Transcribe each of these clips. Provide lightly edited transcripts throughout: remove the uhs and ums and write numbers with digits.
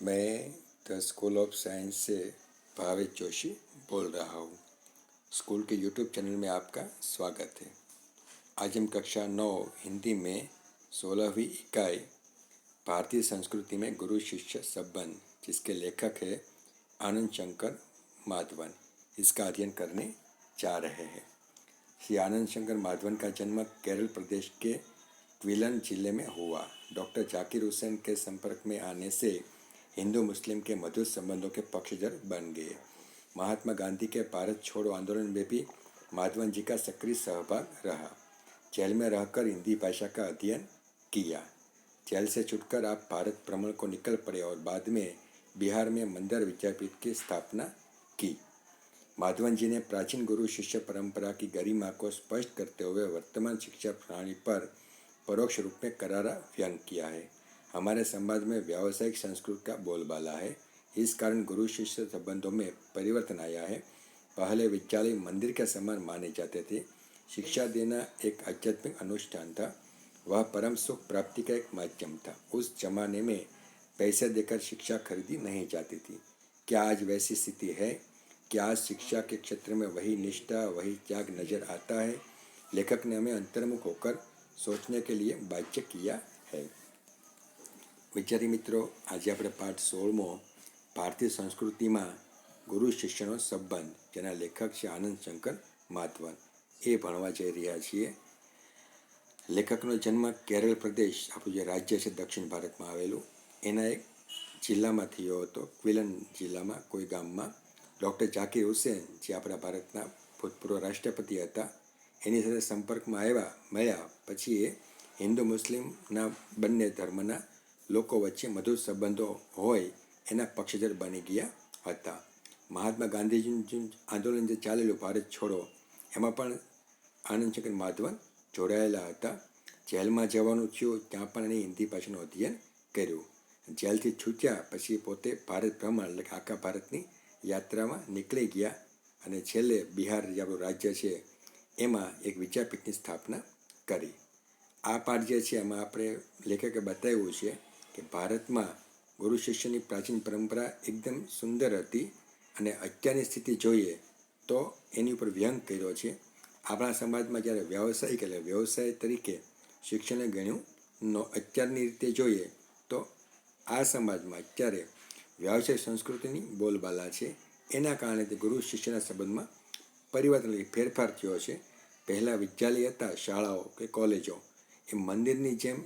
मैं the school of science से भावेश जोशी बोल रहा हूँ। स्कूल के यूट्यूब चैनल में आपका स्वागत है। आज हम कक्षा 9 हिंदी में 16वीं इकाई भारतीय संस्कृति में गुरु शिष्य संबंध, जिसके लेखक है आनंद शंकर माधवन, इसका अध्ययन करने जा रहे हैं। श्री आनंद शंकर माधवन का जन्म केरल प्रदेश के क्विलन जिले में हुआ। डॉक्टर जाकिर हुसैन के संपर्क में आने से हिंदू मुस्लिम के मधुर संबंधों के पक्षधर बन गए। महात्मा गांधी के भारत छोड़ो आंदोलन में भी माधवन जी का सक्रिय सहभाग रहा। जेल में रहकर हिंदी भाषा का अध्ययन किया। जेल से छुटकर आप भारत भ्रमण को निकल पड़े और बाद में बिहार में मंदिर विद्यापीठ की स्थापना की। माधवन जी ने प्राचीन गुरु शिष्य परंपरा की गरिमा को स्पष्ट करते हुए वर्तमान शिक्षा प्रणाली पर परोक्ष रूप में करारा व्यंग किया है। हमारे समाज में व्यावसायिक संस्कृति का बोलबाला है। इस कारण गुरु शिष्य संबंधों में परिवर्तन आया है। पहले विद्यालय मंदिर के समान माने जाते थे। शिक्षा देना एक आध्यात्मिक अनुष्ठान था। वह परम सुख प्राप्ति का एक माध्यम था। उस जमाने में पैसे देकर शिक्षा खरीदी नहीं जाती थी। क्या आज वैसी स्थिति है? क्या आज शिक्षा के क्षेत्र में वही निष्ठा, वही त्याग नजर आता है? लेखक ने हमें अंतर्मुख होकर सोचने के लिए बाध्य किया है। विद्यार्थी मित्रों, आज આપણે પાઠ 16મો ભારતીય સંસ્કૃતિમાં ગુરુ શિષ્યનો સંબંધ, જેના લેખક છે આનંદ શંકર માધવન, એ ભણવા જઈ રહ્યા છીએ. લેખકનો જન્મ કેરળ પ્રદેશ, આપણું જે રાજ્ય છે દક્ષિણ ભારતમાં આવેલું, એના એક જિલ્લામાં થયો હતો. ક્વિલન જિલ્લામાં કોઈ ગામમાં. ડૉક્ટર જાકીર હુસેન, જે આપણા ભારતના ભૂતપૂર્વ રાષ્ટ્રપતિ હતા, એની સાથે સંપર્કમાં મળ્યા પછી એ હિન્દુ મુસ્લિમના બંને ધર્મના લોકો વચ્ચે મધુર સંબંધો હોય એના પક્ષધર બની ગયા હતા. મહાત્મા ગાંધીજીનું આંદોલન જે ચાલેલું ભારત છોડો, એમાં પણ આનંદ શંકર માધવન જોડાયેલા હતા. જેલમાં જવાનું થયું, ત્યાં પણ એને હિન્દી ભાષાનું અધ્યયન કર્યું. જેલથી છૂટ્યા પછી પોતે ભારત ભ્રમણ, એટલે કે આખા ભારતની યાત્રામાં નીકળી ગયા અને છેલ્લે બિહાર, જે આપણું રાજ્ય છે, એમાં એક વિદ્યાપીઠની સ્થાપના કરી. આ પાઠ જે છે એમાં આપણે લેખકે બતાવ્યું છે કે ભારતમાં ગુરુ શિષ્યની પ્રાચીન પરંપરા એકદમ સુંદર હતી અને અત્યારની સ્થિતિ જોઈએ તો એની ઉપર વ્યંગ કર્યો છે. આપણા સમાજમાં જ્યારે વ્યાવસાયિક, એટલે વ્યવસાય તરીકે શિક્ષણને ગણ્યું અત્યારની રીતે જોઈએ તો આ સમાજમાં અત્યારે વ્યાવસાયિક સંસ્કૃતિની બોલબાલા છે. એના કારણે તે ગુરુ શિષ્યના સંબંધમાં પરિવર્તન, ફેરફાર થયો છે. પહેલાં વિદ્યાલય હતા, શાળાઓ કે કોલેજો, એ મંદિરની જેમ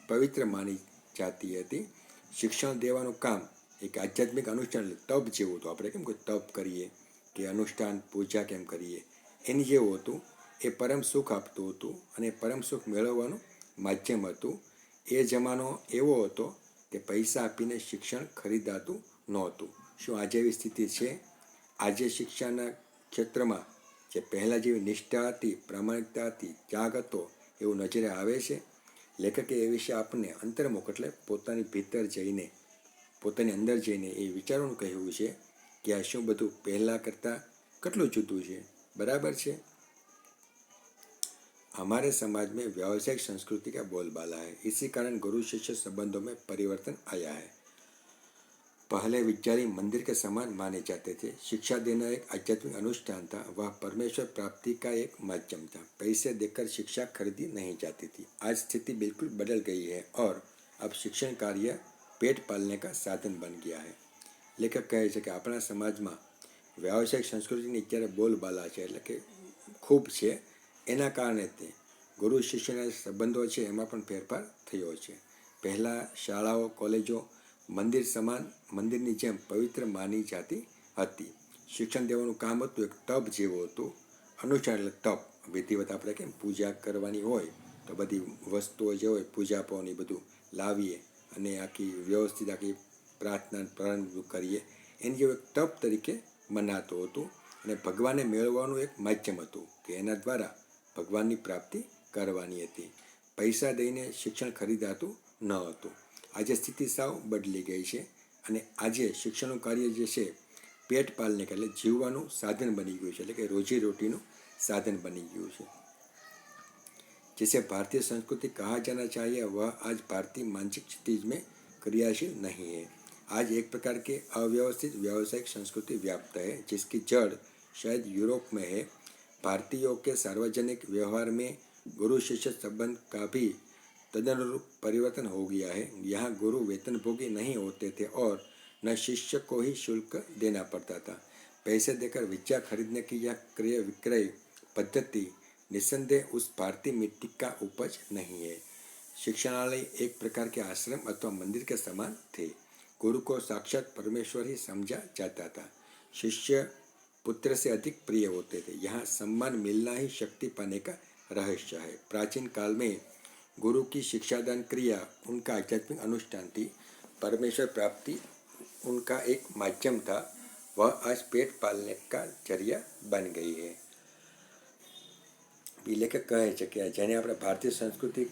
પવિત્ર માની જાતી હતી. શિક્ષણ દેવાનું કામ એક આધ્યાત્મિક અનુષ્ઠાન, તપ જેવું હતું. આપણે કેમ કોઈ તપ કરીએ કે અનુષ્ઠાન પૂજા કેમ કરીએ, એની જેવું હતું. એ પરમ સુખ આપતું હતું અને પરમ સુખ મેળવવાનું માધ્યમ હતું. એ જમાનો એવો હતો કે પૈસા આપીને શિક્ષણ ખરીદાતું નહોતું. શું આજે એવી સ્થિતિ છે? આજે શિક્ષાના ક્ષેત્રમાં જે પહેલાં જેવી નિષ્ઠા હતી, પ્રામાણિકતા હતી, ત્યાગ હતો, એવું નજરે આવે છે? લેખકે એ વિશે આપણને અંતર્મુખ, એટલે પોતાની ભીતર જઈને, પોતાની અંદર જઈને એ વિચારવાનું કહ્યું છે કે આ શું બધું પહેલાં કરતાં કેટલું જુદું છે. બરાબર છે? हमारे समाज में व्यावसायिक संस्कृति का बोलबाला है. इसी कारण गुरु शिष्य संबंधों में परिवर्तन आया है. पहले विद्यालय मंदिर के समान माने जाते थे. शिक्षा देना एक आध्यात्मिक अनुष्ठान था. वह परमेश्वर प्राप्ति का एक माध्यम था. पैसे देकर शिक्षा खरीदी नहीं जाती थी. आज स्थिति बिल्कुल बदल गई है और अब शिक्षण कार्य पेट पालने का साधन बन गया है. लेखक કહે છે કે આપણા સમાજમાં વ્યાવસાયિક સંસ્કૃતિની અત્યારે બોલબાલા છે, એટલે કે ખૂબ છે. એના કારણે તે ગુરુ શિષ્યના સંબંધો છે એમાં પણ ફેરફાર થયો છે. પહેલાં શાળાઓ, કોલેજો મંદિર સમાન, મંદિરની જેમ પવિત્ર માની જાતી હતી. શિક્ષણ દેવાનું કામ હતું એક તપ જેવું હતું. અનુષ્ઠાન એટલે તપ, વિધિવત. આપણે કેમ પૂજા કરવાની હોય તો બધી વસ્તુઓ જે હોય, પૂજા પાઠ, એ બધું લાવીએ અને આખી વ્યવસ્થિત આખી પ્રાર્થના પ્રારંભ કરીએ, એની જેવું એક તપ તરીકે મનાતું હતું. અને ભગવાનને મેળવવાનું એક માધ્યમ હતું કે એના દ્વારા ભગવાનની પ્રાપ્તિ કરવાની હતી. પૈસા દઈને શિક્ષણ ખરીદાતું ન હતું. આજે સ્થિતિ સાવ બદલી ગઈ છે અને આજે શિક્ષણનું કાર્ય જે છે પેટ પાલને, એટલે જીવવાનું સાધન બની ગયું છે, એટલે કે રોજીરોટીનું સાધન બની ગયું છે. जिसे भारतीय संस्कृति कहा जाना चाहिए वह आज भारतीय मानसिक क्षितिज में क्रियाशील नहीं है. आज एक प्रकार की अव्यवस्थित व्यावसायिक संस्कृति व्याप्त है, जिसकी जड़ शायद यूरोप में है। भारतीयों के सार्वजनिक व्यवहार में गुरु शिष्य संबंध का भी तदनुरूप परिवर्तन हो गया है। यहाँ गुरु वेतनभोगी नहीं होते थे और न शिष्य को ही शुल्क देना पड़ता था। पैसे देकर विद्या खरीदने की यह क्रय विक्रय पद्धति निस्संदेह उस भारतीय मिट्टी का उपज नहीं है। शिक्षणालय एक प्रकार के आश्रम अथवा मंदिर के समान थे। गुरु को साक्षात परमेश्वर ही समझा जाता था। शिष्य पुत्र से अधिक प्रिय होते थे। यहाँ सम्मान मिलना ही शक्ति पाने का रहस्य है। प्राचीन काल में गुरु की शिक्षादान क्रिया उनका आध्यात्मिक अनुष्ठान थी। परमेश्वर प्राप्ति उनका एक माध्यम था। वह आज पेट पालने का जरिया बन गई है। લેખક કહે છે કે જેને આપણે ભારતીય સંસ્કૃતિ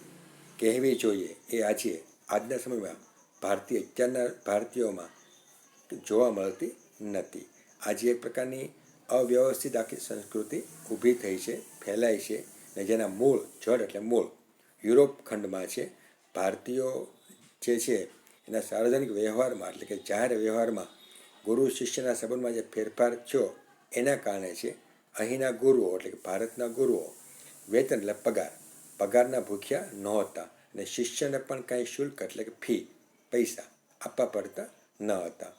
કહેવી જોઈએ એ આજના સમયમાં અત્યારના ભારતીયોમાં જોવા મળતી નથી. આજે એક પ્રકારની અવ્યવસ્થિત આખી સંસ્કૃતિ ઊભી થઈ છે, ફેલાઈ છે, ને જેના મૂળ જડ એટલે મૂળ યુરોપ ખંડમાં છે. ભારતીયો જે છે એના સાર્વજનિક વ્યવહારમાં એટલે કે જાહેર વ્યવહારમાં ગુરુ શિષ્યના સંબંધમાં જે ફેરફાર થયો એના કારણે છે. અહીંના ગુરુઓ એટલે કે ભારતના ગુરુઓ વેતન એટલે પગારના ભૂખ્યા નહોતા અને શિષ્યને પણ કાંઈ શુલ્ક એટલે કે ફી પૈસા આપવા પડતા ન હતા.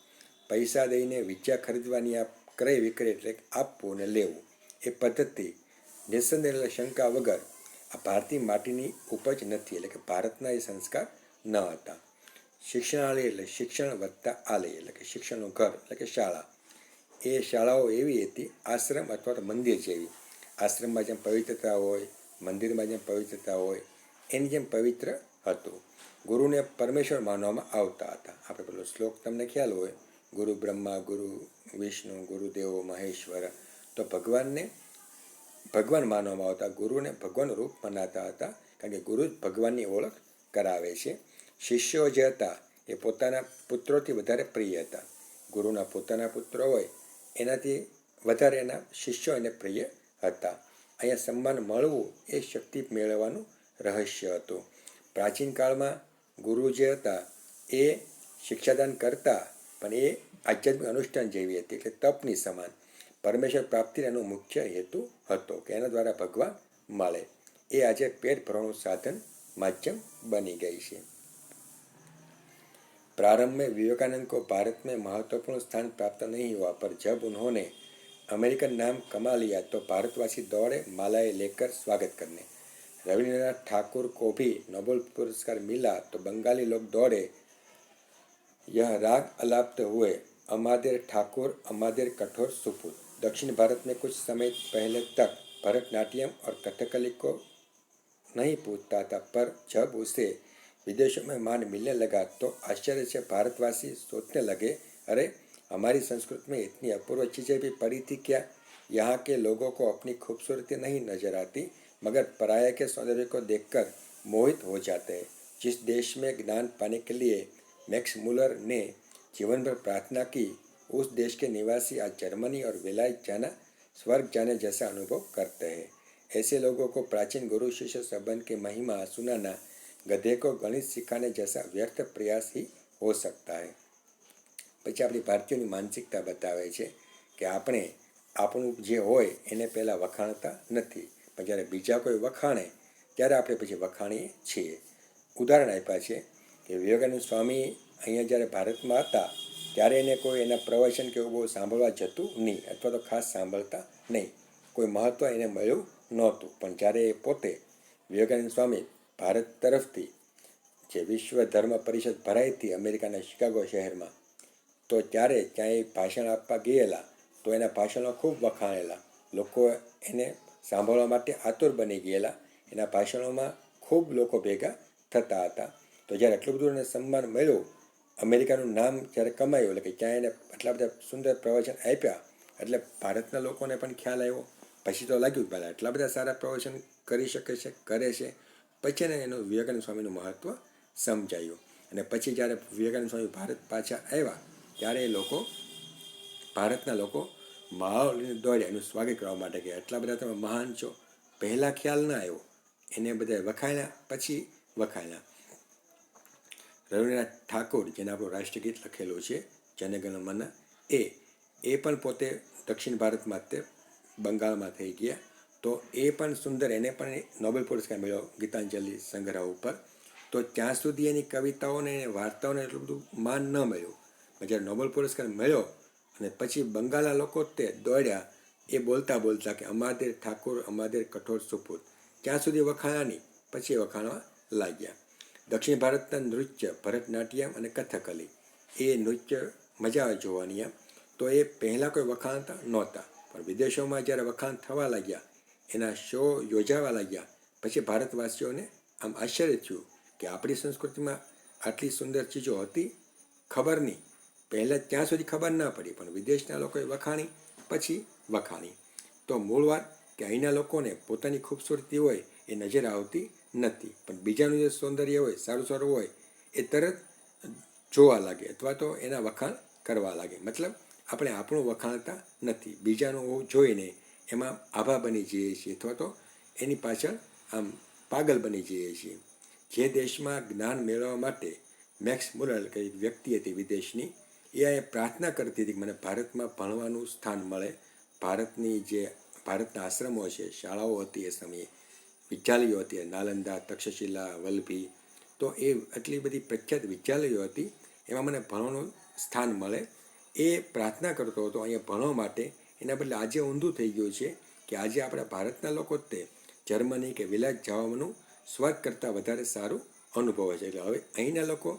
પૈસા દઈને વિદ્યા ખરીદવાની આ ક્રય વિક્રય એટલે આપવું અને લેવું એ પદ્ધતિ નિસંદેહ એટલે શંકા વગર આ ભારતીય માટીની ઉપજ નથી, એટલે કે ભારતના એ સંસ્કાર ન હતા. શિક્ષણાલય એટલે શિક્ષણ વત્તા આલય એટલે કે શિક્ષણનું ઘર એટલે કે શાળા. એ શાળાઓ એવી હતી આશ્રમ અથવા તો મંદિર જેવી. આશ્રમમાં જેમ પવિત્રતા હોય, મંદિરમાં જેમ પવિત્રતા હોય, એની જેમ પવિત્ર હતું. ગુરુને પરમેશ્વર માનવામાં આવતા હતા. આપણે પેલો શ્લોક તમને ખ્યાલ હોય, ગુરુ બ્રહ્મા, ગુરુ વિષ્ણુ, ગુરુદેવો મહેશ્વર. તો ભગવાન માનવામાં આવતા, ગુરુને ભગવાન રૂપ મનાતા હતા, કારણ કે ગુરુ જ ભગવાનની ઓળખ કરાવે છે. શિષ્યો જે હતા એ પોતાના પુત્રોથી વધારે પ્રિય હતા. ગુરુના પોતાના પુત્રો હોય એનાથી વધારે એના શિષ્યો એને પ્રિય હતા. અહીંયા સન્માન મળવું એ શક્તિ મેળવવાનું રહસ્ય હતું. પ્રાચીન કાળમાં ગુરુ જે હતા એ શિક્ષાદાન કરતા, પણ એ આધ્યાત્મિક અનુષ્ઠાન જેવી હતી, એટલે તપની સમાન. પરમેશ્વર પ્રાપ્તિ એનો મુખ્ય હેતુ હતો કે એના દ્વારા ભગવાન મળે. એ આજે પેટ ભરવાનું સાધન माध्यम बनी गई है। प्रारंभ में विवेकानंद को भारत में महत्वपूर्ण स्थान प्राप्त नहीं हुआ, पर जब उन्होंने अमेरिकन नाम कमा लिया तो भारतवासी दौड़े मालाएं लेकर स्वागत करने। रविन्द्रनाथ ठाकुर को भी नोबेल पुरस्कार मिला तो बंगाली लोग दौड़े यह राग अलापते हुए अमादेर ठाकुर अमादेर कठोर सुपुत। दक्षिण भारत में कुछ समय पहले तक भरतनाट्यम और कथकली को नहीं पूछता था, पर जब उसे विदेशों में मान मिलने लगा तो आश्चर्य से भारतवासी सोचने लगे, अरे हमारी संस्कृति में इतनी अपूर्व चीज़ें भी पड़ी थी क्या। यहाँ के लोगों को अपनी खूबसूरती नहीं नजर आती, मगर पराया के सौंदर्य को देखकर मोहित हो जाते हैं। जिस देश में ज्ञान पाने के लिए मैक्स मुलर ने जीवन भर प्रार्थना की, उस देश के निवासी आज जर्मनी और विलायत जाना स्वर्ग जाने जैसा अनुभव करते हैं। ऐसे लोगों को प्राचीन गुरु शिष्य संबंध की महिमा सुनाना गधे को गणित सिखाने जैसा व्यर्थ प्रयास ही हो सकता है। પછી આપણી ભારતીયોની માનસિકતા બતાવે છે કે આપણે આપણું જે હોય એને પહેલાં વખાણતા નથી, પણ જ્યારે બીજા કોઈ વખાણે ત્યારે આપણે પછી વખાણીએ છીએ. ઉદાહરણ આપ્યા છે કે વિવેકાનંદ સ્વામી અહીંયા જ્યારે ભારતમાં હતા ત્યારે એને કોઈ એના પ્રવચન કે એવું બહુ સાંભળવા જતું નહીં, અથવા તો ખાસ સાંભળતા નહીં, કોઈ મહત્ત્વ એને મળ્યું નહોતું. પણ જ્યારે એ પોતે વિવેકાનંદ સ્વામી ભારત તરફથી જે વિશ્વ ધર્મ પરિષદ ભરાઈ હતી અમેરિકાના શિકાગો શહેરમાં, તો ત્યારે ત્યાં એ ભાષણ આપવા ગયેલા તો એના ભાષણો ખૂબ વખાણેલા, લોકો એને સાંભળવા માટે આતુર બની ગયેલા, એના ભાષણોમાં ખૂબ લોકો ભેગા થતા હતા. તો જ્યારે એટલું બધું એને સન્માન મળ્યું, અમેરિકાનું નામ જ્યારે કમાયું, એટલે કે ત્યાં એને આટલા બધા સુંદર પ્રવચન આપ્યા, એટલે ભારતના લોકોને પણ ખ્યાલ આવ્યો. પછી તો લાગ્યું પહેલાં એટલા બધા સારા પ્રવચન કરી શકે છે, કરે છે. પછી એને એનું વિવેકાનંદ સ્વામીનું મહત્ત્વ સમજાયું. અને પછી જ્યારે વિવેકાનંદ સ્વામી ભારત પાછા આવ્યા ત્યારે એ લોકો, ભારતના લોકો માહોલ દોડ્યા એનું સ્વાગત કરવા માટે કે એટલા બધા તમે મહાન છો. પહેલાં ખ્યાલ ના આવ્યો, એને બધા વખાણ્યા, પછી વખાણ્યા. રવિન્દ્રનાથ ઠાકુર, જેને આપણું રાષ્ટ્રગીત લખેલું છે જનગણ મન, એ પણ પોતે દક્ષિણ ભારતમાં તે બંગાળમાં થઈ ગયા. તો એ પણ સુંદર, એને પણ નોબેલ પુરસ્કાર મળ્યો ગીતાંજલિ સંગ્રહ ઉપર. તો ત્યાં સુધી એની કવિતાઓને વાર્તાઓને એટલું બધું માન ન મળ્યું. જ્યારે નોબેલ પુરસ્કાર મળ્યો અને પછી બંગાળના લોકો તે દોડ્યા એ બોલતા બોલતા કે અમાદેર ઠાકોર અમાદેર કઠોર સુપુત, ત્યાં સુધી વખાણા નહીં, પછી વખાણવા લાગ્યા. દક્ષિણ ભારતના નૃત્ય ભરતનાટ્યમ અને કથકલી, એ નૃત્ય મજા આવે જોવાની એમ. તો એ પહેલાં કોઈ વખાણતા નહોતા, પણ વિદેશોમાં જ્યારે વખાણ થવા લાગ્યા, એના શો યોજાવા લાગ્યા, પછી ભારતવાસીઓને આમ આશ્ચર્ય થયું કે આપણી સંસ્કૃતિમાં આટલી સુંદર ચીજો હતી, ખબર નહીં. પહેલાં ત્યાં સુધી ખબર ના પડી, પણ વિદેશના લોકોએ વખાણી, પછી વખાણી. તો મૂળ વાત કે અહીંના લોકોને પોતાની ખૂબસૂરતી હોય એ નજર આવતી નથી, પણ બીજાનું જે સૌંદર્ય હોય, સારું સારું હોય, એ તરત જોવા લાગે અથવા તો એના વખાણ કરવા લાગે. મતલબ આપણે આપણું વખાણતા નથી, બીજાનું જોઈને એમાં આભા બની જઈએ છીએ અથવા તો એની પાછળ આમ પાગલ બની જઈએ છીએ. જે દેશમાં જ્ઞાન મેળવવા માટે મેક્સ મુરલ કે એક વ્યક્તિ હતી વિદેશની, એ પ્રાર્થના કરતી હતી કે મને ભારતમાં ભણવાનું સ્થાન મળે. ભારતના આશ્રમો છે, શાળાઓ હતી, એ સમયે વિદ્યાલયો હતી, નાલંદા, તક્ષશિલા, વલ્લભી, તો એ આટલી બધી પ્રખ્યાત વિદ્યાલયો હતી, એમાં મને ભણવાનું સ્થાન મળે. એ પ્રાર્થના કરતો હતો અહીંયા ભણવા માટે. એના બદલે આજે ઊંધું થઈ ગયું છે કે આજે આપણા ભારતના લોકો તે જર્મની કે વિલાયત જવાનું સ્વર્ગ કરતાં વધારે સારું અનુભવે છે. એટલે હવે અહીંના લોકો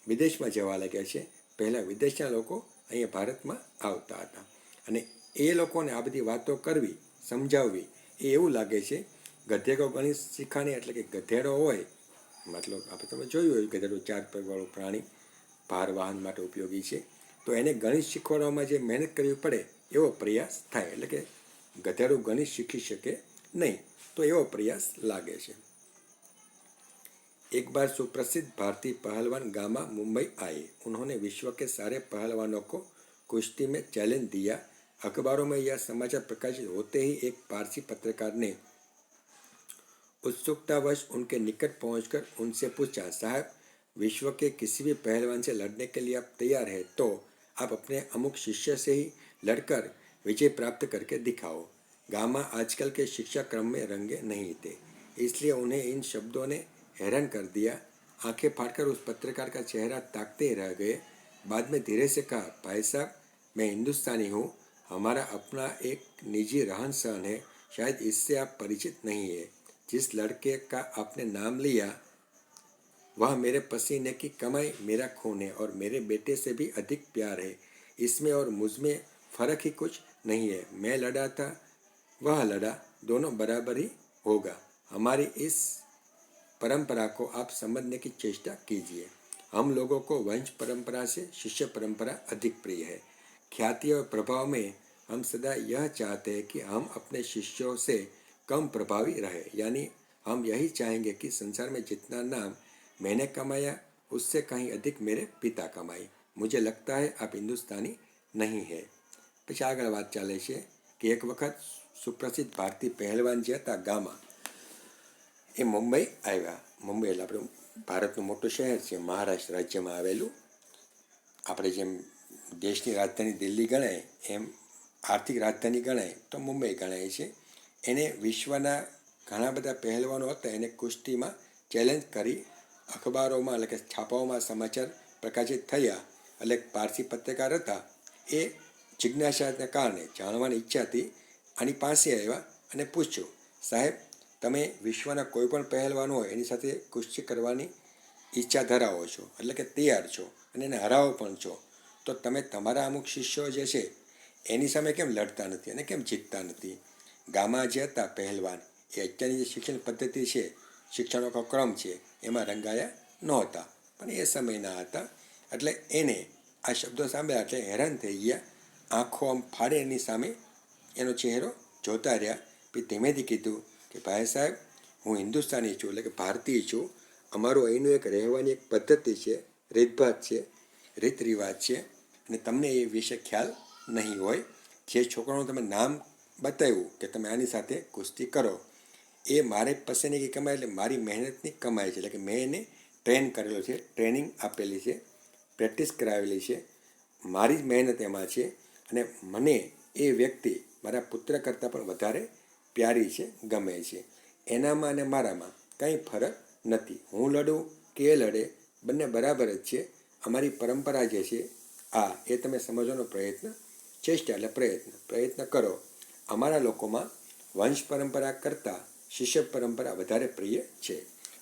વિદેશમાં જવા લાગ્યા છે, પહેલાં વિદેશના લોકો અહીંયા ભારતમાં આવતા હતા. અને એ લોકોને આ બધી વાતો કરવી, સમજાવવી, એ એવું લાગે છે ગધેડો ગણિત શીખાણી, એટલે કે ગધેડો હોય, મતલબ આપણે તમે જોયું હોય ગધેડું 4 પગવાળું પ્રાણી, ભાર વાહન માટે ઉપયોગી છે. તો એને ગણિત શીખવાડવામાં જે મહેનત કરવી પડે એવો પ્રયાસ થાય, એટલે કે ગધેડું ગણિત શીખી શકે નહીં, તો એવો પ્રયાસ લાગે છે. एक बार सुप्रसिद्ध भारतीय पहलवान गामा मुंबई आए. उन्होंने विश्व के सारे पहलवानों को कुश्ती में चैलेंज दिया. अखबारों में यह समाचार प्रकाशित होते ही एक पारसी पत्रकार ने उत्सुकतावश उनके निकट पहुंचकर उनसे पूछा, साहब, विश्व के किसी भी पहलवान से लड़ने के लिए आप तैयार हैं तो आप अपने अमुक शिष्य से ही लड़कर विजय प्राप्त करके दिखाओ. गामा आजकल के शिक्षा क्रम में रंगे नहीं थे, इसलिए उन्हें इन शब्दों ने हैरान कर दिया. आंखें फाड़कर उस पत्रकार का चेहरा ताकते ही रह गए. बाद में धीरे से कहा, भाई साहब, मैं हिंदुस्तानी हूँ, हमारा अपना एक निजी रहन सहन है, शायद इससे आप परिचित नहीं है. जिस लड़के का आपने नाम लिया वह मेरे पसीने की कमाई, मेरा खून है और मेरे बेटे से भी अधिक प्यार है. इसमें और मुझ में फर्क ही कुछ नहीं है. मैं लड़ा था, वह लड़ा, दोनों बराबर ही होगा. हमारी इस परंपरा को आप समझने की चेष्टा कीजिए. हम लोगों को वंश परंपरा से शिष्य परंपरा अधिक प्रिय है. ख्याति और प्रभाव में हम सदा यह चाहते हैं कि हम अपने शिष्यों से कम प्रभावी रहे, यानी हम यही चाहेंगे कि संसार में जितना नाम मैंने कमाया उससे कहीं अधिक मेरे पिता कमाए. मुझे लगता है आप हिंदुस्तानी नहीं है. પછી આગળ વાત ચાલે છે કે એક વખત સુપ્રસિદ્ધ ભારતીય પહેલવાન જે હતા ગામા, એ મુંબઈ આવ્યા. મુંબઈ એટલે આપણું ભારતનું મોટું શહેર છે, મહારાષ્ટ્ર રાજ્યમાં આવેલું. આપણે જેમ દેશની રાજધાની દિલ્હી ગણાય એમ આર્થિક રાજધાની ગણાય તો મુંબઈ ગણાય છે. એને વિશ્વના ઘણા બધા પહેલવાનો હતા, એને કુસ્તીમાં ચેલેન્જ કરી અખબારોમાં એટલે કે છાપાઓમાં સમાચાર પ્રકાશિત થયા. એટલે પારસી પત્રકાર હતા, એ જિજ્ઞાસાને કારણે, જાણવાની ઈચ્છાથી આની પાસે આવ્યા અને પૂછ્યું, સાહેબ, તમે વિશ્વના કોઈ પણ પહેલવાન હોય એની સાથે કુસ્તી કરવાની ઈચ્છા ધરાવો છો, એટલે કે તૈયાર છો અને એને હરાવો પણ છો, તો તમે તમારા અમુક શિષ્યો જે છે એની સામે કેમ લડતા નથી અને કેમ જીતતા નથી? ગામા જે હતા પહેલવાન, એ અત્યારની જે શિક્ષણ પદ્ધતિ છે, શિક્ષણનો ક્રમ છે, એમાં રંગાયા નહોતા, પણ એ સમયના હતા. એટલે એને આ શબ્દો સાંભળ્યા એટલે હેરાન થઈ ગયા. આંખો આમ ફાડે એની સામે એનો ચહેરો જોતા રહ્યા. પછી ધીમેથી કીધું કે ભાઈ સાહેબ, હું હિન્દુસ્તાની છું, એટલે કે ભારતીય છું. અમારું અહીંનું એક રહેવાની એક પદ્ધતિ છે, રીતભાત છે, રીત રિવાજ છે, અને તમને એ વિશે ખ્યાલ નહીં હોય. જે છોકરાનું તમે નામ બતાવ્યું કે તમે આની સાથે કુસ્તી કરો, એ મારે પસંદગી કમાઈ, એટલે મારી મહેનતની કમાઈ છે, એટલે કે મેં એને ટ્રેન કરેલો છે, ટ્રેનિંગ આપેલી છે, પ્રેક્ટિસ કરાવેલી છે, મારી જ મહેનત એમાં છે અને મને એ વ્યક્તિ મારા પુત્ર કરતાં પણ વધારે પ્યારી છે, ગમે છે. એનામાં અને મારામાં કંઈ ફરક નથી. હું લડું કે એ લડે, બંને બરાબર જ છે. અમારી પરંપરા જે છે એ તમે સમજવાનો ચેષ્ટા એટલે પ્રયત્ન કરો. અમારા લોકોમાં વંશ પરંપરા કરતાં શિષ્ય પરંપરા વધારે પ્રિય છે.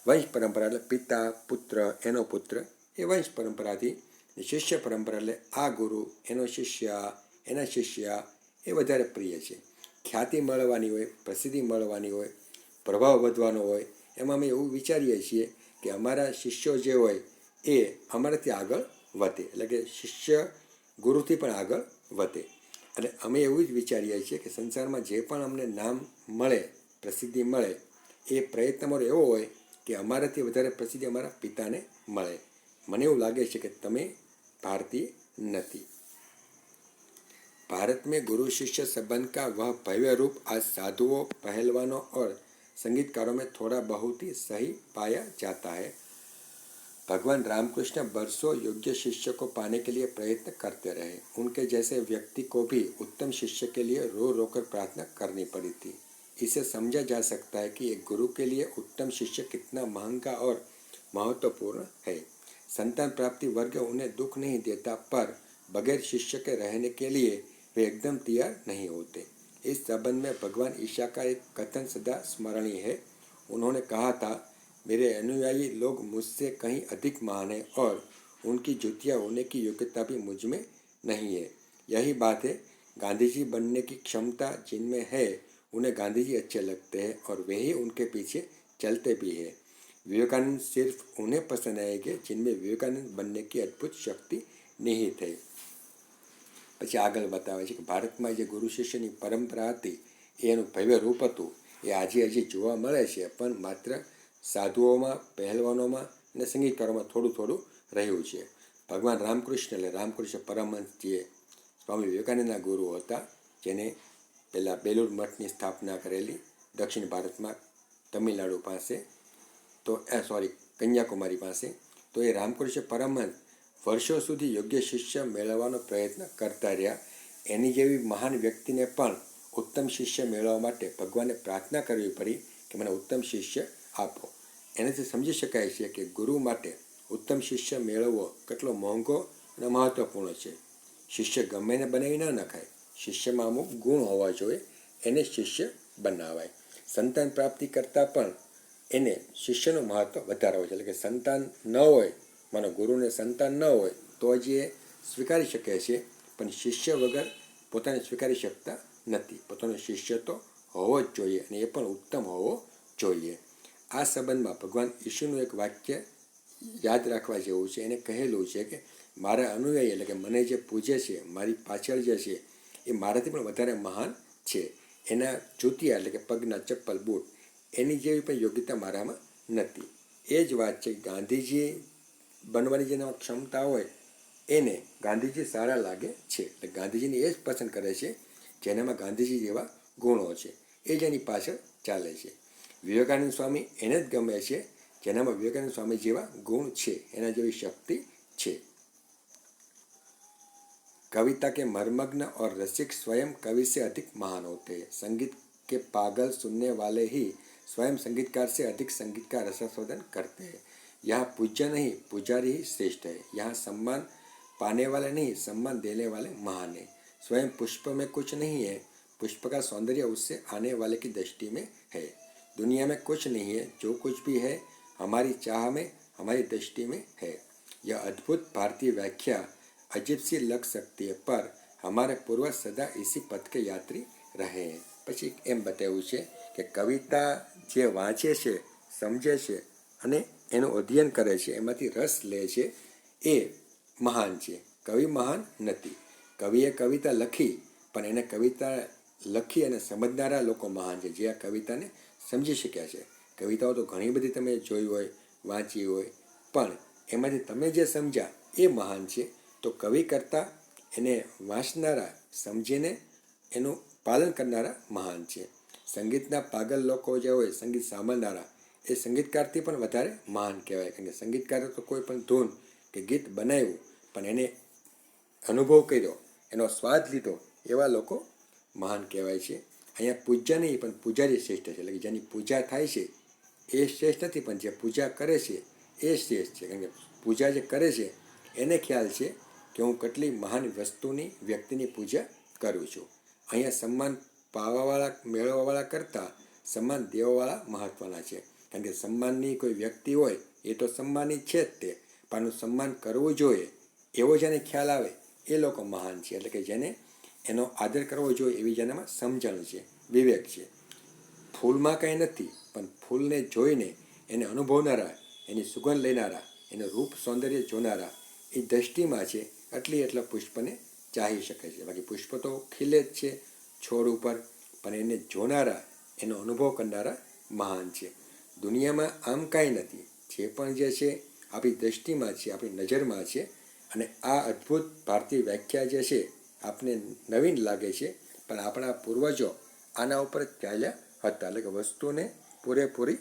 વંશ પરંપરા એટલે પિતા પુત્ર એનો પુત્ર, એ વંશ પરંપરાથી. શિષ્ય પરંપરા એટલે આ ગુરુ એનો શિષ્ય એના શિષ્ય, એ વધારે પ્રિય છે. ખ્યાતિ મળવાની હોય, પ્રસિદ્ધિ મળવાની હોય, પ્રભાવ વધવાનો હોય, એમાં અમે એવું વિચારીએ છીએ કે અમારા શિષ્યો જે હોય એ અમારાથી આગળ વધે, એટલે કે શિષ્ય ગુરુથી પણ આગળ વધે. અને અમે એવું જ વિચારીએ છીએ કે સંસારમાં જે પણ અમને નામ મળે, પ્રસિદ્ધિ મળે, એ પ્રયત્ન અમારો એવો હોય કે અમારાથી વધારે પ્રસિદ્ધિ અમારા પિતાને મળે. મને એવું લાગે છે કે તમે भारतीय नहीं। भारत में गुरु शिष्य संबंध का वह भव्य रूप आज साधुओं, पहलवानों और संगीतकारों में थोड़ा बहुत ही सही पाया जाता है। भगवान रामकृष्ण वर्षों योग्य शिष्य को पाने के लिए प्रयत्न करते रहे। उनके जैसे व्यक्ति को भी उत्तम शिष्य के लिए रो रो कर प्रार्थना करनी पड़ी थी। इसे समझा जा सकता है कि एक गुरु के लिए उत्तम शिष्य कितना महंगा और महत्वपूर्ण है। संतान प्राप्ति वर्ग उन्हें दुख नहीं देता, पर बगैर शिष्य के रहने के लिए वे एकदम तैयार नहीं होते। इस संबंध में भगवान ईशा का एक कथन सदा स्मरणीय है। उन्होंने कहा था, मेरे अनुयायी लोग मुझसे कहीं अधिक महान हैं और उनकी जुतियाँ होने की योग्यता भी मुझ में नहीं है। यही बात है, गांधी जी बनने की क्षमता जिनमें है उन्हें गांधी जी अच्छे लगते हैं और वे ही उनके पीछे चलते भी हैं। विवेकानंद सिर्फ उन्हें पसंद आएंगे जिनमें विवेकानंद बनने की अद्भुत शक्ति निहित है। પછી આગળ બતાવે છે કે ભારતમાં જે ગુરુ શિષ્યની પરંપરા હતી એનું ભવ્ય રૂપ હતું એ આજે હજી જોવા મળે છે, પણ માત્ર સાધુઓમાં, પહેલવાનોમાં અને સંગીતકારોમાં થોડું થોડું રહ્યું છે. ભગવાન રામકૃષ્ણ એટલે રામકૃષ્ણ પરમહંસ જે સ્વામી વિવેકાનંદના ગુરુ હતા, જેને પહેલાં બેલુર મઠની સ્થાપના કરેલી દક્ષિણ ભારતમાં તમિલનાડુ પાસે, તો કન્યાકુમારી પાસે. તો એ રામકૃષ્ણ પરમહંસ વર્ષો સુધી યોગ્ય શિષ્ય મેળવવાનો પ્રયત્ન કરતા રહ્યા. એની જેવી મહાન વ્યક્તિને પણ ઉત્તમ શિષ્ય મેળવવા માટે ભગવાનને પ્રાર્થના કરવી પડી કે મને ઉત્તમ શિષ્ય આપો. એનાથી સમજી શકાય છે કે ગુરુ માટે ઉત્તમ શિષ્ય મેળવવો કેટલો મોંઘો અને મહત્વપૂર્ણ છે. શિષ્ય ગમે એને બનાવી ન નખાય. શિષ્યમાં અમુક ગુણ હોવા જોઈએ, એને શિષ્ય બનાવાય. સંતાન પ્રાપ્તિ કરતાં પણ એને શિષ્યનું મહત્ત્વ વધારે હોય છે. એટલે કે સંતાન ન હોય, માનો ગુરુને સંતાન ન હોય તો જ એ સ્વીકારી શકે છે, પણ શિષ્ય વગર પોતાને સ્વીકારી શકતા નથી. પોતાનો શિષ્ય તો હોવો જ જોઈએ અને એ પણ ઉત્તમ હોવો જોઈએ. આ સંબંધમાં ભગવાન ઈશુનું એક વાક્ય યાદ રાખવા જેવું છે. એને કહેલું છે કે મારા અનુયાયી એટલે કે મને જે પૂજે છે, મારી પાછળ જે છે, એ મારાથી પણ વધારે મહાન છે. એના જૂતિયા એટલે કે પગના ચપ્પલ, બૂટ, એની જેવી પણ યોગ્યતા મારામાં નથી. એ જ વાત છે. ગાંધીજી બનવાની જેનામાં ક્ષમતા હોય એને ગાંધીજી સારા લાગે છે. એટલે ગાંધીજીને એ જ પસંદ કરે છે જેનામાં ગાંધીજી જેવા ગુણો છે, એ જ એની પાછળ ચાલે છે. વિવેકાનંદ સ્વામી એને જ ગમે છે જેનામાં વિવેકાનંદ સ્વામી જેવા ગુણ છે, એના જેવી શક્તિ છે. कविता के मर्मग्न और रसिक स्वयं कवि से अधिक महान होते हैं। संगीत के पागल सुनने वाले ही स्वयं संगीतकार से अधिक संगीत का रसास्वादन करते हैं। यहाँ पूज्य नहीं, पुजारी ही श्रेष्ठ है। यहाँ सम्मान पाने वाले नहीं, सम्मान देने वाले महान है। स्वयं पुष्प में कुछ नहीं है, पुष्प का सौंदर्य उससे आने वाले की दृष्टि में है। दुनिया में कुछ नहीं है, जो कुछ भी है हमारी चाह में, हमारी दृष्टि में है। यह अद्भुत भारतीय व्याख्या अजीब सी लग सकती है, पर हमारे पूर्वज सदा इसी पथ के यात्री रहे हैं. પછી એમ બતાવ્યું છે કે કવિતા જે વાંચે છે, સમજે છે અને એનું અધ્યયન કરે છે, એમાંથી રસ લે છે, એ મહાન છે. કવિ મહાન નથી. કવિએ કવિતા લખી, પણ એને કવિતા લખી અને સમજનારા લોકો મહાન છે, જે આ કવિતાને સમજી શક્યા છે. કવિતાઓ તો ઘણી બધી તમે જોઈ હોય, વાંચી હોય, પણ એમાંથી તમે જે સમજ્યા એ મહાન છે. તો કવિ કરતાં એને વાંચનારા, સમજીને એનું પાલન કરનારા મહાન છે. સંગીતના પાગલ લોકો જે હોય, સંગીત સાંભળનારા, એ સંગીતકારથી પણ વધારે મહાન કહેવાય. કારણ કે સંગીતકારે તો કોઈ પણ ધૂન કે ગીત બનાવ્યું પણ એને અનુભવ કર્યો, એનો સ્વાદ લીધો, એવા લોકો મહાન કહેવાય છે. અહીંયા પૂજ્ય નહીં પણ પૂજારી શ્રેષ્ઠ છે. એટલે કે જેની પૂજા થાય છે એ શ્રેષ્ઠ નથી, પણ જે પૂજા કરે છે એ શ્રેષ્ઠ છે. કારણ કે પૂજા જે કરે છે એને ખ્યાલ છે કે હું કેટલી મહાન વસ્તુની, વ્યક્તિની પૂજા કરું છું. અહીંયા સન્માન પાવાવાળા, મેળવવાવાળા કરતાં સન્માન દેવાવાળા મહત્ત્વના છે. કારણ કે સન્માનની કોઈ વ્યક્તિ હોય એ તો સન્માનિત છે જ તે, પણ આનું સન્માન કરવું જોઈએ એવો જેને ખ્યાલ આવે એ લોકો મહાન છે. એટલે કે જેને એનો આદર કરવો જોઈએ એવી જેનામાં સમજણ છે, વિવેક છે. ફૂલમાં કંઈ નથી, પણ ફૂલને જોઈને એને અનુભવનારા, એની સુગંધ લેનારા, એનું રૂપ સૌંદર્ય જોનારા એ દ્રષ્ટિમાં છે, એટલા પુષ્પને ચાહી શકે છે. બાકી પુષ્પ તો ખીલે જ છે છોડ ઉપર, પણ એને જોનારા, એનો અનુભવ કરનારા મહાન છે. દુનિયામાં આમ કાંઈ નથી, જે પણ જે છે આપણી દ્રષ્ટિમાં છે, આપણી નજરમાં છે. અને આ અદ્ભુત ભારતીય વ્યાખ્યા જે છે આપને નવીન લાગે છે, પણ આપણા પૂર્વજો આના ઉપર જ ચાલ્યા હતા. એટલે કે વસ્તુને પૂરેપૂરી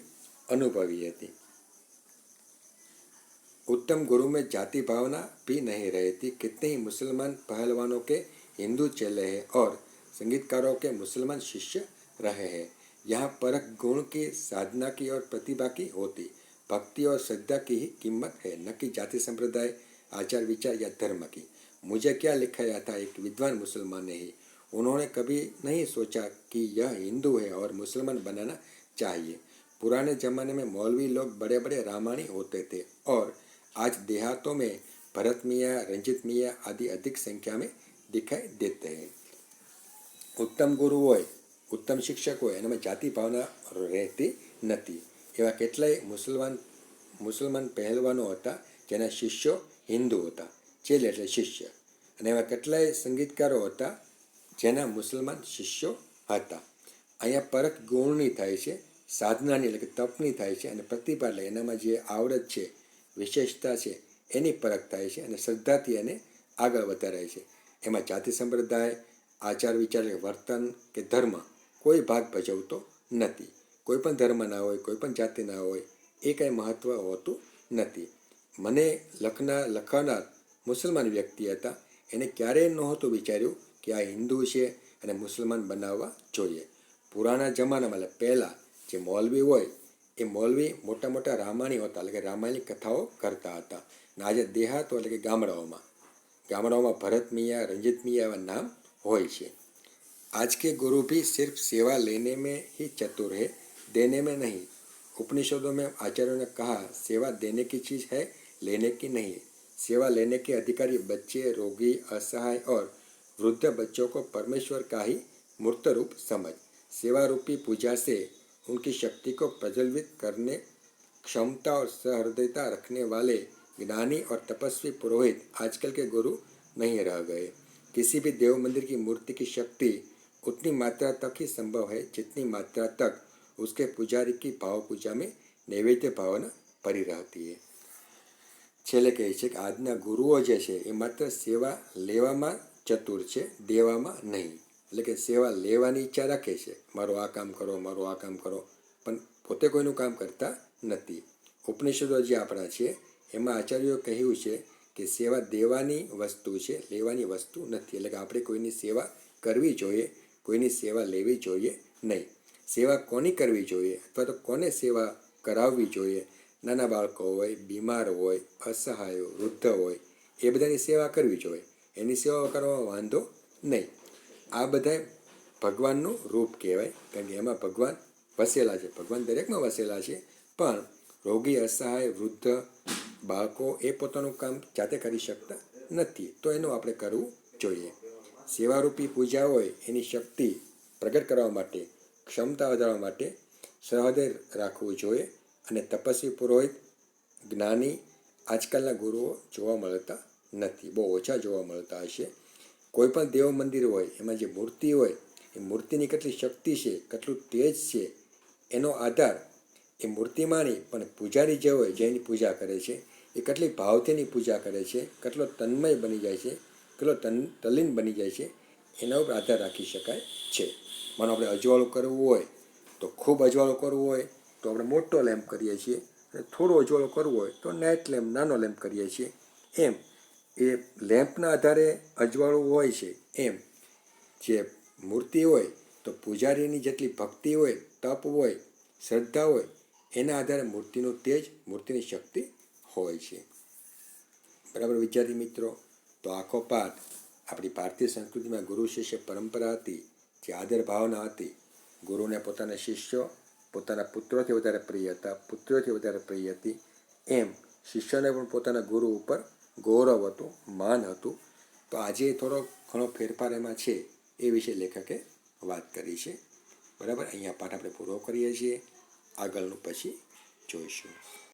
અનુભવી હતી. उत्तम गुरु में जाति भावना भी नहीं रहती. कितने ही मुसलमान पहलवानों के हिंदू चेले हैं और संगीतकारों के मुसलमान शिष्य रहे हैं. यहाँ परख गुण की, साधना की और प्रतिभा की होती. भक्ति और श्रद्धा की ही कीमत है, न कि जाति संप्रदाय, आचार विचार या धर्म की. मुझे क्या लिखाया था एक विद्वान मुसलमान ने ही. उन्होंने कभी नहीं सोचा कि यह हिंदू है और मुसलमान बनाना चाहिए. पुराने जमाने में मौलवी लोग बड़े बड़े रामायणी होते थे और आज देहातों में भरत मियाँ, रंजित मियाँ आदि अधिक संख्या में दिखाई देते हैं. उत्तम गुरु હોય, ઉત્તમ શિક્ષક હોય, એનામાં જાતિ ભાવના રહેતી નથી. એવા કેટલાય મુસલમાન પહેલવાનો હતા જેના શિષ્યો હિન્દુ હતા, ચેલ એટલે શિષ્ય. અને એવા કેટલાય સંગીતકારો હતા જેના મુસલમાન શિષ્યો હતા. અહીંયા પરખ ગુણની થાય છે, સાધનાની એટલે કે તપની થાય છે, અને પ્રતિભા એટલે એનામાં જે આવડત છે, વિશેષતા છે એની પરખ થાય છે, અને શ્રદ્ધાથી એને આગળ વધારાય છે. એમાં જાતિ સંપ્રદાય, આચાર વિચાર, વર્તન કે ધર્મ કોઈ ભાગ ભજવતો નથી. કોઈ પણ ધર્મ ના હોય, કોઈ પણ જાતિ ના હોય, એ કાંઈ મહત્ત્વ હોતું નથી. મને લખનાર મુસલમાન વ્યક્તિ હતા. એને ક્યારેય નહોતું વિચાર્યું કે આ હિન્દુ છે અને મુસલમાન બનાવવા જોઈએ. પુરાના જમાનામાં એટલે પહેલાં જે મૌલવી હોય એ મૌલવી મોટા મોટા રામાયણી હતા, એટલે કે રામાયણની કથાઓ કરતા હતા. અને આજે દેહાતો એટલે કે ગામડાઓમાં ભરત મિયાँ, રंजित मियाँ એવા નામ હોય છે. आज के गुरु भी सिर्फ सेवा लेने में ही चतुर है, देने में नहीं. उपनिषदों में आचार्यों ने कहा सेवा देने की चीज़ है, लेने की नहीं. सेवा लेने के अधिकारी बच्चे, रोगी, असहाय और वृद्ध बच्चों को परमेश्वर का ही मूर्त रूप समझ. सेवा रूपी पूजा से उनकी शक्ति को प्रज्वलित करने क्षमता और सहृदयता रखने वाले ज्ञानी और तपस्वी पुरोहित आजकल के गुरु नहीं रह गए. किसी भी देव मंदिर की मूर्ति की शक्ति उतनी मात्रा तक ही संभव है जितनी मात्रा तक उसके पुजारी की भाव पूजा में नैवेद्य भावना भरी रहती है. છેલ્લે કહે છે કે આજના ગુરુઓ જે છે એ માત્ર સેવા લેવામાં ચતુર છે, દેવામાં નહીં. એટલે કે સેવા લેવાની ઈચ્છા રાખે છે, મારું આ કામ કરો, મારું આ કામ કરો, પણ પોતે કોઈનું કામ કરતા નથી. ઉપનિષદો જે આપણા છે એમાં આચાર્યોએ કહ્યું છે કે સેવા દેવાની વસ્તુ છે, લેવાની વસ્તુ નથી. એટલે કે આપણે કોઈની સેવા કરવી જોઈએ, કોઈની સેવા લેવી જોઈએ નહીં. સેવા કોની કરવી જોઈએ અથવા તો કોને સેવા કરાવવી જોઈએ? નાના બાળકો હોય, બીમાર હોય, અસહાય, વૃદ્ધ હોય, એ બધાની સેવા કરવી જોઈએ. એની સેવા કરવામાં વાંધો નહીં. આ બધા ભગવાનનું રૂપ કહેવાય, કારણ કે એમાં ભગવાન વસેલા છે. ભગવાન દરેકમાં વસેલા છે, પણ રોગી, અસહાય, વૃદ્ધ, બાળકો એ પોતાનું કામ જાતે કરી શકતા નથી, તો એનું આપણે કરવું જોઈએ. સેવારૂપી પૂજા હોય એની શક્તિ પ્રગટ કરવા માટે, ક્ષમતા વધારવા માટે સહૃદય રાખવું જોઈએ. અને તપસ્વી પુરોહિત, જ્ઞાની આજકાલના ગુરુઓ જોવા મળતા નથી, બહુ ઓછા જોવા મળતા હશે. કોઈ પણ દેવ મંદિર હોય એમાં જે મૂર્તિ હોય એ મૂર્તિની કેટલી શક્તિ છે, કેટલું તેજ છે, એનો આધાર એ મૂર્તિમાં નહીં પણ પૂજારી જે હોય, જેની પૂજા કરે છે એ કેટલી ભાવથીની પૂજા કરે છે, કેટલો તન્મય બની જાય છે, કેટલો તલ્લીન બની જાય છે, એના ઉપર આધાર રાખી શકાય છે. માનો આપણે અજવાળું કરવું હોય તો ખૂબ અજવાળું કરવું હોય તો આપણે મોટો લેમ્પ કરીએ છીએ, અને થોડો ઉજવાળો કરવો હોય તો નાઇટ લેમ્પ, નાનો લેમ્પ કરીએ છીએ. એમ એ લેમ્પના આધારે અજવાળું હોય છે, એમ જે મૂર્તિ હોય તો પૂજારીની જેટલી ભક્તિ હોય, તપ હોય, શ્રદ્ધા હોય, એના આધારે મૂર્તિનું તેજ, મૂર્તિની શક્તિ હોય છે. બરાબર વિદ્યાર્થી મિત્રો? તો આખો પાઠ આપણી ભારતીય સંસ્કૃતિમાં ગુરુ શિષ્ય પરંપરા હતી, જે આદર ભાવના હતી. ગુરુને પોતાના શિષ્યો પોતાના પુત્રોથી વધારે પ્રિય હતા, પુત્રોથી વધારે પ્રિય હતી. એમ શિષ્યોને પણ પોતાના ગુરુ ઉપર ગૌરવ હતું, માન હતું. તો આજે થોડો ઘણો ફેરફાર એમાં છે, એ વિશે લેખકે વાત કરી છે. બરાબર, અહીંયા પાઠ આપણે પૂરો કરીએ છીએ. આગળનું પછી જોઈશું.